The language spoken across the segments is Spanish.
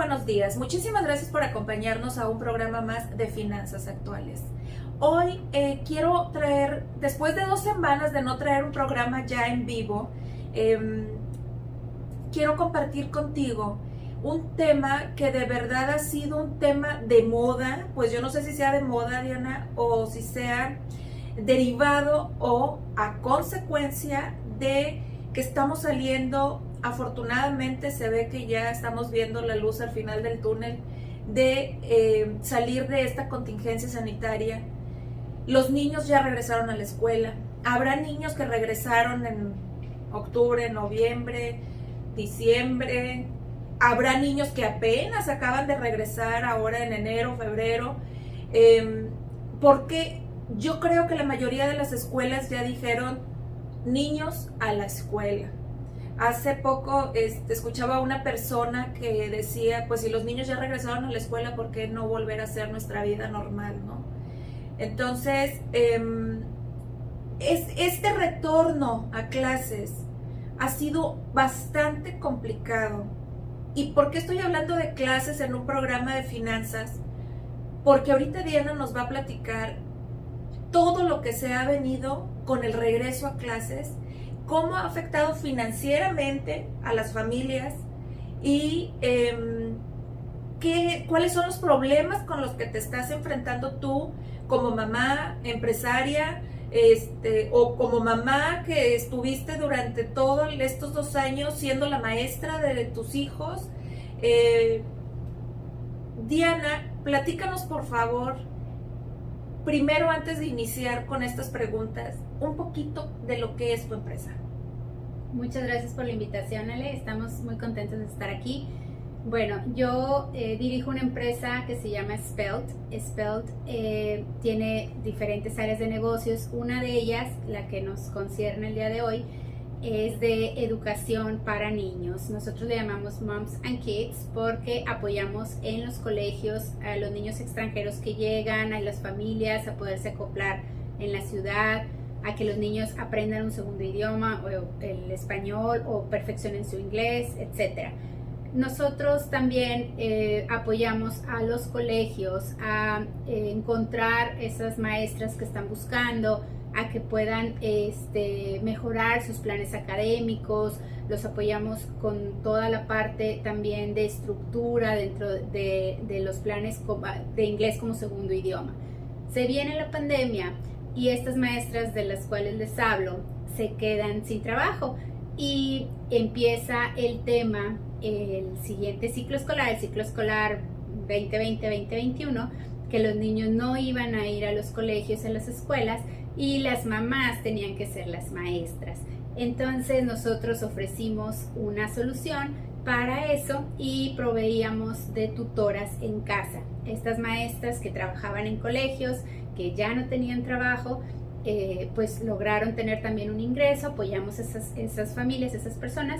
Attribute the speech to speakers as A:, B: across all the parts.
A: buenos días. Muchísimas gracias por acompañarnos a un programa más de Finanzas Actuales. Hoy quiero traer, después de 2 semanas de no traer un programa ya en vivo, quiero compartir contigo un tema que de verdad ha sido un tema de moda. Pues yo no sé si sea de moda, Diana, o si sea derivado o a consecuencia de que estamos saliendo. Afortunadamente se ve que ya estamos viendo la luz al final del túnel de salir de esta contingencia sanitaria. Los niños ya regresaron a la escuela. Habrá niños que regresaron en octubre, noviembre, diciembre. Habrá niños que apenas acaban de regresar ahora en enero, febrero. Porque yo creo que la mayoría de las escuelas ya dijeron niños a la escuela. Hace poco escuchaba a una persona que decía, pues si los niños ya regresaron a la escuela, ¿por qué no volver a hacer nuestra vida normal, no? Entonces, este retorno a clases ha sido bastante complicado. ¿Y por qué estoy hablando de clases en un programa de finanzas? Porque ahorita Diana nos va a platicar todo lo que se ha venido con el regreso a clases, cómo ha afectado financieramente a las familias y cuáles son los problemas con los que te estás enfrentando tú como mamá empresaria, o como mamá que estuviste durante todos estos 2 años siendo la maestra de tus hijos. Diana, platícanos por favor, primero antes de iniciar con estas preguntas, un poquito de lo que es tu empresa.
B: Muchas gracias por la invitación, Ale. Estamos muy contentos de estar aquí. Bueno, yo dirijo una empresa que se llama Spelt. Spelt tiene diferentes áreas de negocios. Una de ellas, la que nos concierne el día de hoy, es de educación para niños. Nosotros le llamamos Moms and Kids porque apoyamos en los colegios a los niños extranjeros que llegan, a las familias a poderse acoplar en la ciudad, a que los niños aprendan un segundo idioma o el español o perfeccionen su inglés, etc. Nosotros también apoyamos a los colegios a encontrar esas maestras que están buscando, a que puedan mejorar sus planes académicos. Los apoyamos con toda la parte también de estructura dentro de los planes de inglés como segundo idioma. Se viene la pandemia y estas maestras de las cuales les hablo se quedan sin trabajo y empieza el tema, el siguiente ciclo escolar, el ciclo escolar 2020-2021, que los niños no iban a ir a los colegios, a las escuelas, y las mamás tenían que ser las maestras. Entonces nosotros ofrecimos una solución para eso y proveíamos de tutoras en casa. Estas maestras que trabajaban en colegios, que ya no tenían trabajo, pues lograron tener también un ingreso. Apoyamos esas familias, esas personas,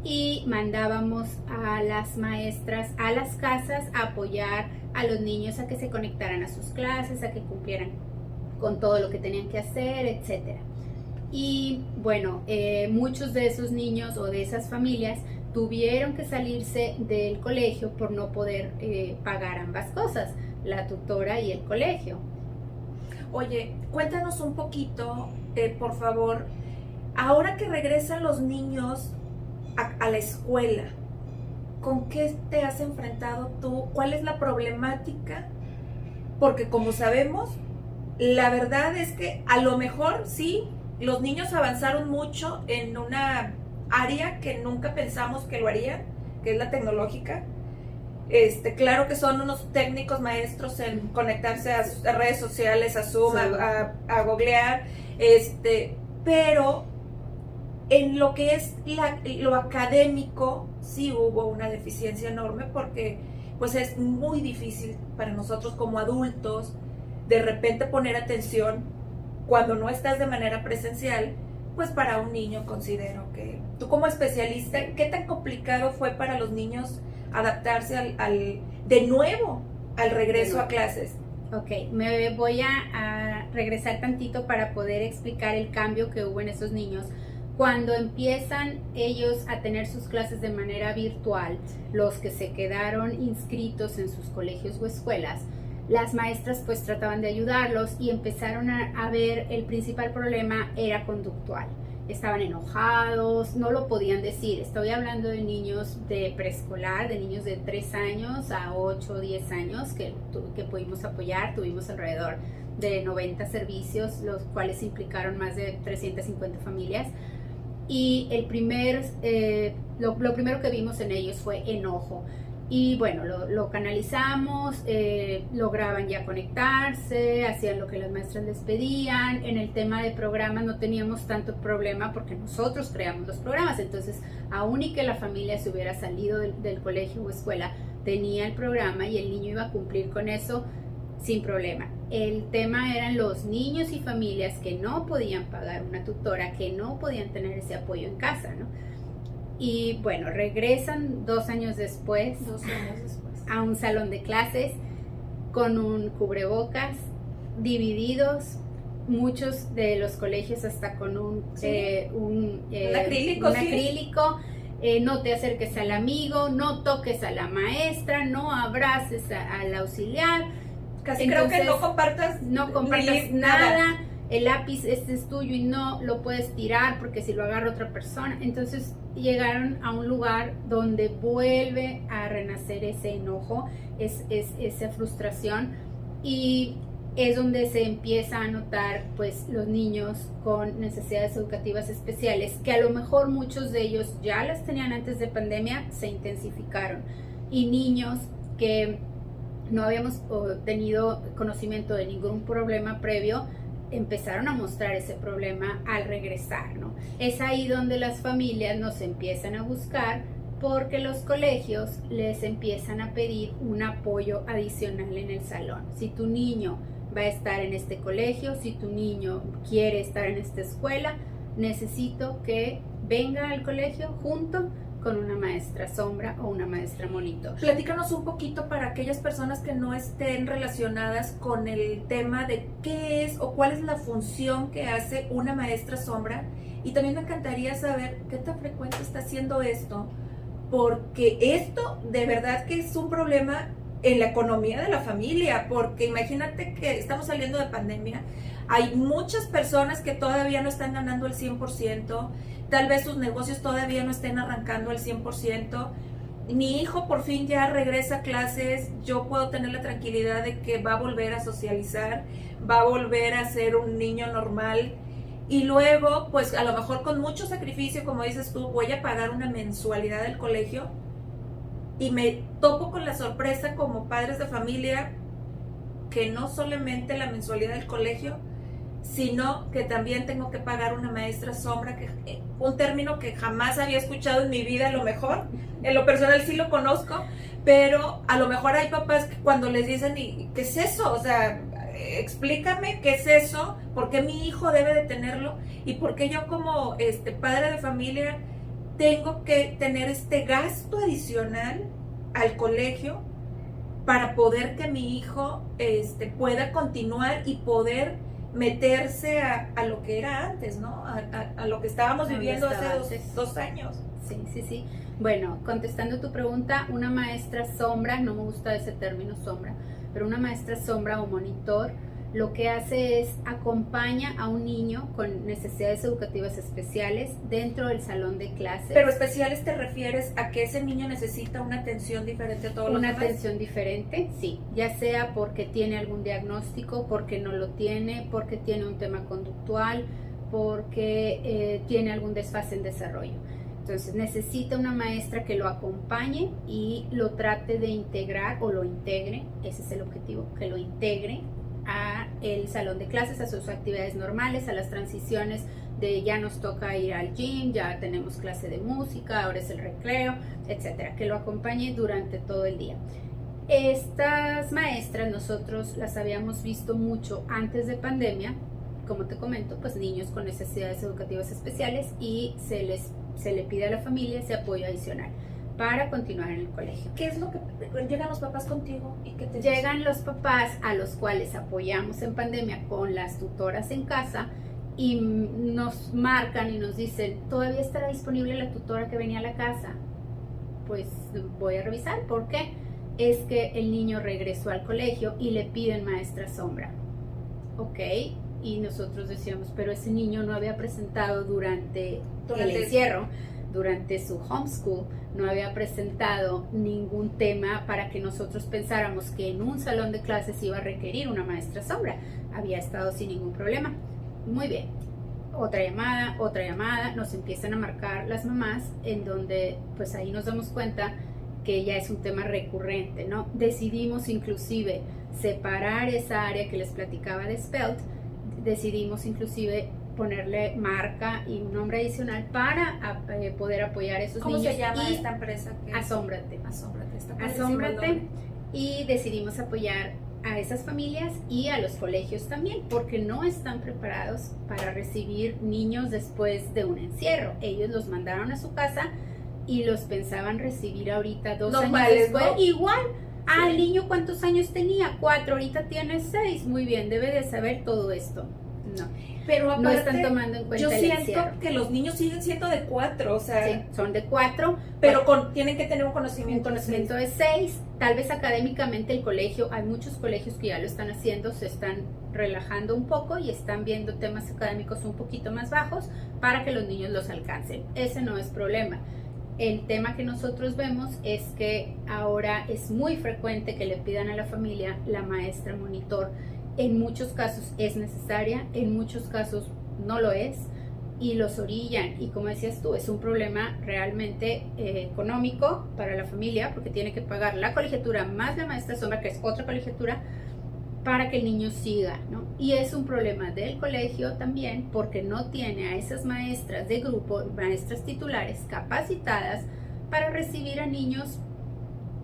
B: y mandábamos a las maestras a las casas a apoyar a los niños a que se conectaran a sus clases, a que cumplieran con todo lo que tenían que hacer, etcétera. Y bueno, muchos de esos niños o de esas familias tuvieron que salirse del colegio por no poder pagar ambas cosas, la tutora y el colegio.
A: Oye, cuéntanos un poquito, por favor, ahora que regresan los niños a la escuela, ¿con qué te has enfrentado tú? ¿Cuál es la problemática? Porque como sabemos, la verdad es que a lo mejor sí, los niños avanzaron mucho en una área que nunca pensamos que lo harían, que es la tecnológica. Claro que son unos técnicos maestros en conectarse a redes sociales, a Zoom, a googlear, pero en lo que es lo académico sí hubo una deficiencia enorme, porque pues es muy difícil para nosotros como adultos de repente poner atención cuando no estás de manera presencial. Pues para un niño considero que tú como especialista, ¿qué tan complicado fue para los niños adaptarse de nuevo al regreso a clases?
B: Ok, me voy a regresar tantito para poder explicar el cambio que hubo en esos niños Cuando empiezan ellos a tener sus clases de manera virtual, los que se quedaron inscritos en sus colegios o escuelas, las maestras pues trataban de ayudarlos y empezaron a ver el principal problema era conductual. Estaban enojados, no lo podían decir. Estoy hablando de niños de preescolar, de niños de 3 años a 8 o 10 años que pudimos apoyar. Tuvimos alrededor de 90 servicios, los cuales implicaron más de 350 familias. Y lo primero que vimos en ellos fue enojo. Y bueno, lo canalizamos, lograban ya conectarse, hacían lo que las maestras les pedían. En el tema de programas no teníamos tanto problema porque nosotros creamos los programas. Entonces, aun y que la familia se hubiera salido del colegio o escuela, tenía el programa y el niño iba a cumplir con eso sin problema. El tema eran los niños y familias que no podían pagar una tutora, que no podían tener ese apoyo en casa, ¿no? Y bueno, regresan 2 años después, a un salón de clases con un cubrebocas, divididos, muchos de los colegios hasta con un acrílico. No te acerques al amigo, no toques a la maestra, no abraces al auxiliar.
A: Casi entonces, creo que no compartas
B: nada. El lápiz este es tuyo y no lo puedes tirar porque si lo agarra otra persona. Entonces llegaron a un lugar donde vuelve a renacer ese enojo, esa frustración, y es donde se empieza a notar pues los niños con necesidades educativas especiales, que a lo mejor muchos de ellos ya las tenían antes de pandemia, se intensificaron, y niños que no habíamos tenido conocimiento de ningún problema previo, empezaron a mostrar ese problema al regresar, ¿no? Es ahí donde las familias nos empiezan a buscar porque los colegios les empiezan a pedir un apoyo adicional en el salón. Si tu niño va a estar en este colegio, si tu niño quiere estar en esta escuela, necesito que venga al colegio junto con una maestra sombra o una maestra monitor.
A: Platícanos un poquito para aquellas personas que no estén relacionadas con el tema de qué es o cuál es la función que hace una maestra sombra, y también me encantaría saber qué tan frecuente está haciendo esto, porque esto de verdad que es un problema en la economía de la familia, porque imagínate que estamos saliendo de pandemia, hay muchas personas que todavía no están ganando el 100%, tal vez sus negocios todavía no estén arrancando al 100%. Mi hijo por fin ya regresa a clases, yo puedo tener la tranquilidad de que va a volver a socializar, va a volver a ser un niño normal, y luego pues a lo mejor con mucho sacrificio, como dices tú, voy a pagar una mensualidad del colegio y me topo con la sorpresa como padres de familia que no solamente la mensualidad del colegio, sino que también tengo que pagar una maestra sombra, que un término que jamás había escuchado en mi vida. A lo mejor en lo personal sí lo conozco, pero a lo mejor hay papás que cuando les dicen, ¿y qué es eso? O sea, explícame qué es eso, por qué mi hijo debe de tenerlo y por qué yo como padre de familia tengo que tener este gasto adicional al colegio para poder que mi hijo pueda continuar y poder meterse a lo que era antes, ¿no? A lo que estábamos viviendo hace 2 años.
B: Sí. Bueno, contestando tu pregunta, una maestra sombra, no me gusta ese término sombra, pero una maestra sombra o monitor lo que hace es acompaña a un niño con necesidades educativas especiales dentro del salón de clases.
A: Pero especiales, ¿te refieres a que ese niño necesita una atención diferente a todos los demás?
B: Una atención diferente, sí, ya sea porque tiene algún diagnóstico, porque no lo tiene, porque tiene un tema conductual, porque tiene algún desfase en desarrollo. Entonces necesita una maestra que lo acompañe y lo trate de integrar o lo integre, ese es el objetivo, que lo integre a el salón de clases, a sus actividades normales, a las transiciones de ya nos toca ir al gym, ya tenemos clase de música, ahora es el recreo, etcétera, que lo acompañe durante todo el día. Estas maestras nosotros las habíamos visto mucho antes de pandemia, como te comento, pues niños con necesidades educativas especiales, y se le pide a la familia ese apoyo adicional para continuar en el colegio.
A: ¿Qué es lo que llegan los papás contigo y qué te
B: llegan los papás a los cuales apoyamos en pandemia con las tutoras en casa, y nos marcan y nos dicen, ¿todavía estará disponible la tutora que venía a la casa? Pues voy a revisar. ¿Por qué? Es que el niño regresó al colegio y le piden maestra sombra. Ok, y nosotros decíamos, pero ese niño no había presentado durante el encierro, durante su homeschool, no había presentado ningún tema para que nosotros pensáramos que en un salón de clases iba a requerir una maestra sombra. Había estado sin ningún problema. Muy bien. Otra llamada, nos empiezan a marcar las mamás, en donde pues ahí nos damos cuenta que ya es un tema recurrente, ¿no? Decidimos inclusive separar esa área que les platicaba de Spelt, decidimos inclusive ponerle marca y un nombre adicional para poder apoyar a esos
A: niños.
B: ¿Cómo
A: se llama esta empresa?
B: Asómbrate.
A: Asómbrate.
B: Y decidimos apoyar a esas familias y a los colegios también, porque no están preparados para recibir niños después de un encierro. Ellos los mandaron a su casa y los pensaban recibir ahorita 2 años después. ¿No? Igual, el niño ¿cuántos años tenía? 4, ahorita tiene 6. Muy bien, debe de saber todo esto. No,
A: pero aparte,
B: no están tomando en cuenta el encierro.
A: Yo siento que los niños siguen siendo de 4, o sea...
B: Sí, son de 4.
A: Pero tienen que tener un conocimiento
B: de 6. Tal vez académicamente el colegio, hay muchos colegios que ya lo están haciendo, se están relajando un poco y están viendo temas académicos un poquito más bajos para que los niños los alcancen. Ese no es problema. El tema que nosotros vemos es que ahora es muy frecuente que le pidan a la familia la maestra monitor. En muchos casos es necesaria, en muchos casos no lo es y los orillan. Y como decías tú, es un problema realmente económico para la familia porque tiene que pagar la colegiatura más la maestra sombra, que es otra colegiatura, para que el niño siga, ¿no? Y es un problema del colegio también porque no tiene a esas maestras de grupo, maestras titulares capacitadas para recibir a niños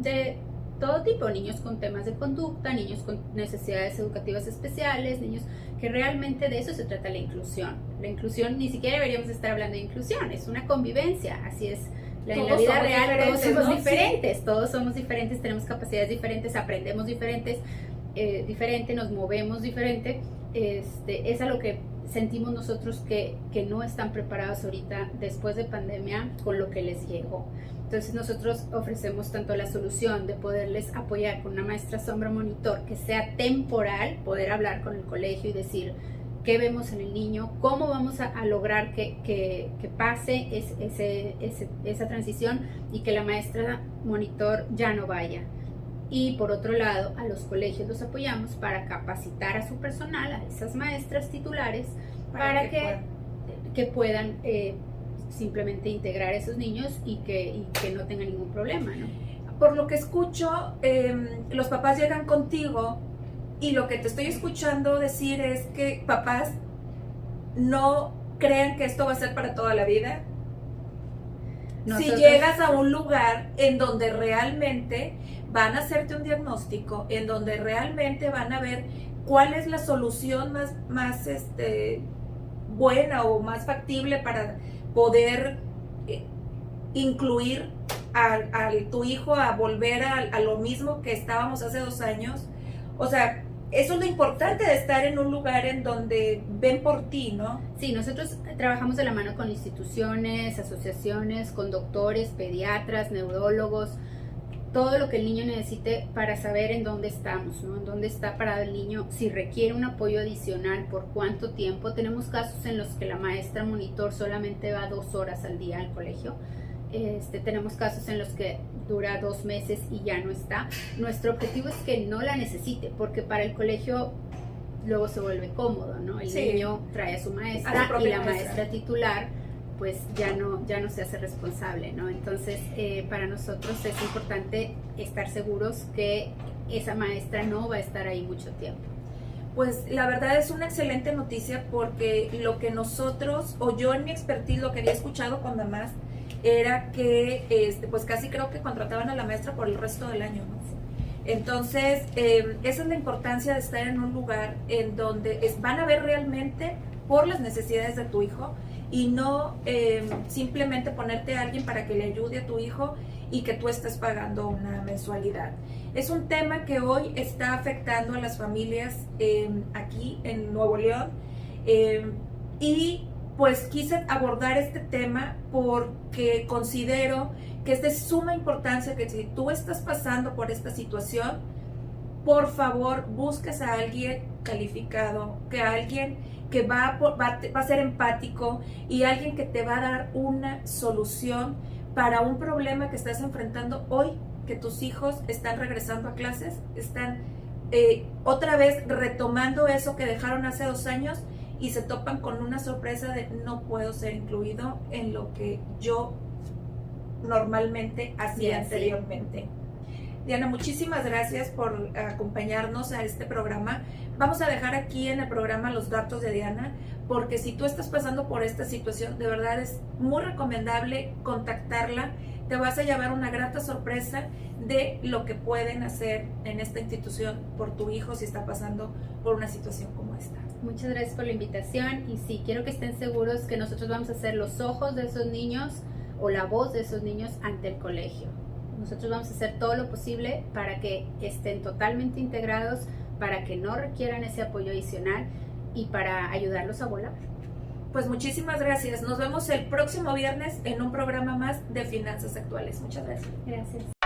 B: de todo tipo, niños con temas de conducta, niños con necesidades educativas especiales, niños que realmente de eso se trata la inclusión. La inclusión, ni siquiera deberíamos estar hablando de inclusión, es una convivencia, así es. En la vida real todos somos diferentes, sí. Todos somos diferentes, tenemos capacidades diferentes, aprendemos diferente, nos movemos diferente. Es a lo que sentimos nosotros que no están preparados ahorita después de pandemia con lo que les llegó. Entonces nosotros ofrecemos tanto la solución de poderles apoyar con una maestra sombra monitor que sea temporal, poder hablar con el colegio y decir qué vemos en el niño, cómo vamos a lograr que pase esa transición y que la maestra monitor ya no vaya. Y por otro lado, a los colegios los apoyamos para capacitar a su personal, a esas maestras titulares, para que puedan simplemente integrar a esos niños y que no tengan ningún problema, ¿no?
A: Por lo que escucho, los papás llegan contigo y lo que te estoy escuchando decir es que papás no crean que esto va a ser para toda la vida. Si llegas a un lugar en donde realmente van a hacerte un diagnóstico, en donde realmente van a ver cuál es la solución más buena o más factible para poder incluir a tu hijo a volver a lo mismo que estábamos hace 2 años. O sea, eso es lo importante de estar en un lugar en donde ven por ti, ¿no?
B: Sí, nosotros trabajamos de la mano con instituciones, asociaciones, con doctores, pediatras, neurólogos, todo lo que el niño necesite para saber en dónde estamos, ¿no? En dónde está parado el niño, si requiere un apoyo adicional, por cuánto tiempo. Tenemos casos en los que la maestra monitor solamente va 2 horas al día al colegio. Tenemos casos en los que dura 2 meses y ya no está. Nuestro objetivo es que no la necesite, porque para el colegio luego se vuelve cómodo, ¿no? El niño trae a su maestra y la maestra titular pues ya no se hace responsable, ¿no? Entonces para nosotros es importante estar seguros que esa maestra no va a estar ahí mucho tiempo.
A: Pues la verdad es una excelente noticia, porque lo que nosotros, o yo en mi expertise, lo que había escuchado con mamás era que pues casi creo que contrataban a la maestra por el resto del año, ¿no? Entonces esa es la importancia de estar en un lugar en donde van a ver realmente por las necesidades de tu hijo y no simplemente ponerte a alguien para que le ayude a tu hijo y que tú estés pagando una mensualidad. Es un tema que hoy está afectando a las familias aquí en Nuevo León. Y pues quise abordar este tema porque considero que es de suma importancia que si tú estás pasando por esta situación, por favor busques a alguien calificado, que alguien que va a ser empático y alguien que te va a dar una solución para un problema que estás enfrentando hoy, que tus hijos están regresando a clases, están otra vez retomando eso que dejaron hace 2 años y se topan con una sorpresa de no puedo ser incluido en lo que yo normalmente hacía anteriormente. Diana, muchísimas gracias por acompañarnos a este programa. Vamos a dejar aquí en el programa los datos de Diana, porque si tú estás pasando por esta situación, de verdad es muy recomendable contactarla. Te vas a llevar una grata sorpresa de lo que pueden hacer en esta institución por tu hijo si está pasando por una situación como esta.
B: Muchas gracias por la invitación y sí, quiero que estén seguros que nosotros vamos a ser los ojos de esos niños o la voz de esos niños ante el colegio. Nosotros vamos a hacer todo lo posible para que estén totalmente integrados, para que no requieran ese apoyo adicional y para ayudarlos a volar.
A: Pues muchísimas gracias. Nos vemos el próximo viernes en un programa más de Finanzas Actuales. Muchas gracias.
B: Gracias.